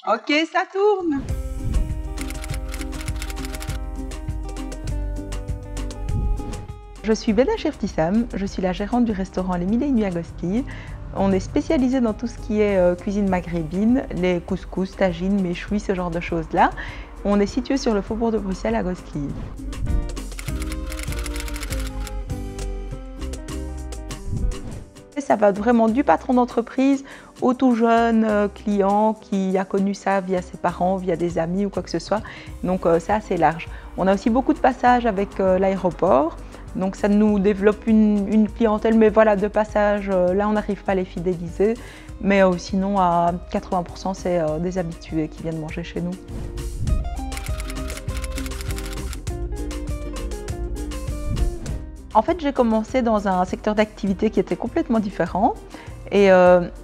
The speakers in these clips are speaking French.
Ok, ça tourne. Je suis Bella Chertissam, je suis la gérante du restaurant Les Mille et Nuits à Gosselies. On est spécialisé dans tout ce qui est cuisine maghrébine, les couscous, tagines, méchouis, ce genre de choses-là. On est situé sur le faubourg de Bruxelles à Gosselies. Ça va vraiment du patron d'entreprise au tout jeune client qui a connu ça via ses parents, via des amis ou quoi que ce soit. Donc c'est assez large. On a aussi beaucoup de passages avec l'aéroport. Donc ça nous développe une clientèle, mais voilà, de passage, là on n'arrive pas à les fidéliser. Mais sinon à 80% c'est des habitués qui viennent manger chez nous. En fait, j'ai commencé dans un secteur d'activité qui était complètement différent. Et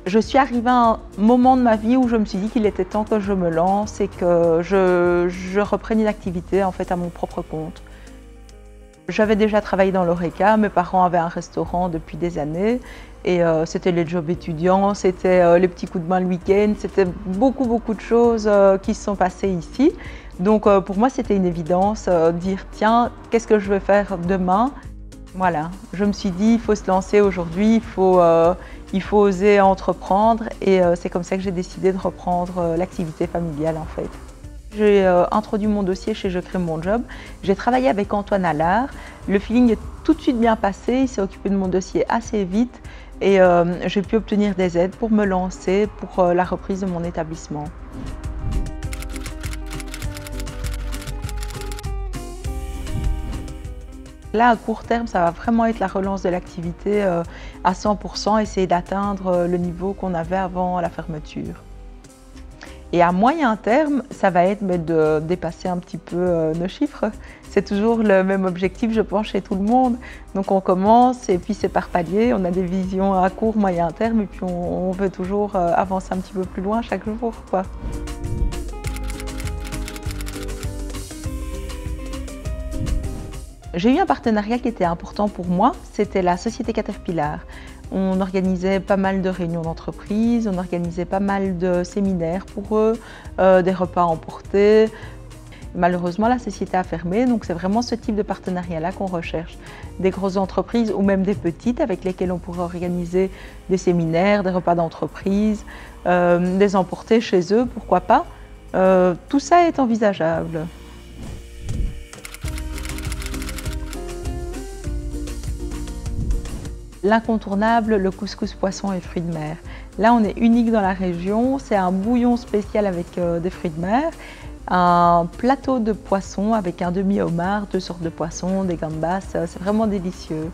je suis arrivée à un moment de ma vie où je me suis dit qu'il était temps que je me lance et que je reprenne une activité en fait à mon propre compte. J'avais déjà travaillé dans l'Horeca, mes parents avaient un restaurant depuis des années et c'était les jobs étudiants, c'était les petits coups de main le week-end, c'était beaucoup de choses qui se sont passées ici. Donc pour moi c'était une évidence de dire tiens, qu'est-ce que je vais faire demain? Voilà, je me suis dit il faut se lancer aujourd'hui, il faut oser entreprendre et c'est comme ça que j'ai décidé de reprendre l'activité familiale en fait. J'ai introduit mon dossier chez Je crée mon job. J'ai travaillé avec Antoine Allard. Le feeling est tout de suite bien passé. Il s'est occupé de mon dossier assez vite et j'ai pu obtenir des aides pour me lancer pour la reprise de mon établissement. Là, à court terme, ça va vraiment être la relance de l'activité à 100%, essayer d'atteindre le niveau qu'on avait avant la fermeture. Et à moyen terme, ça va être de dépasser un petit peu nos chiffres. C'est toujours le même objectif, je pense, chez tout le monde. Donc on commence et puis c'est par palier. On a des visions à court, moyen terme et puis on veut toujours avancer un petit peu plus loin chaque jour, quoi. J'ai eu un partenariat qui était important pour moi, c'était la société Caterpillar. On organisait pas mal de réunions d'entreprise, on organisait pas mal de séminaires pour eux, des repas à emporter. Malheureusement, la société a fermé, donc c'est vraiment ce type de partenariat-là qu'on recherche. Des grosses entreprises ou même des petites avec lesquelles on pourrait organiser des séminaires, des repas d'entreprise, des emporter chez eux, pourquoi pas. Tout ça est envisageable. L'incontournable, le couscous poisson et fruits de mer. Là, on est unique dans la région. C'est un bouillon spécial avec des fruits de mer, un plateau de poisson avec un demi-homard, 2 sortes de poissons, des gambas. C'est vraiment délicieux.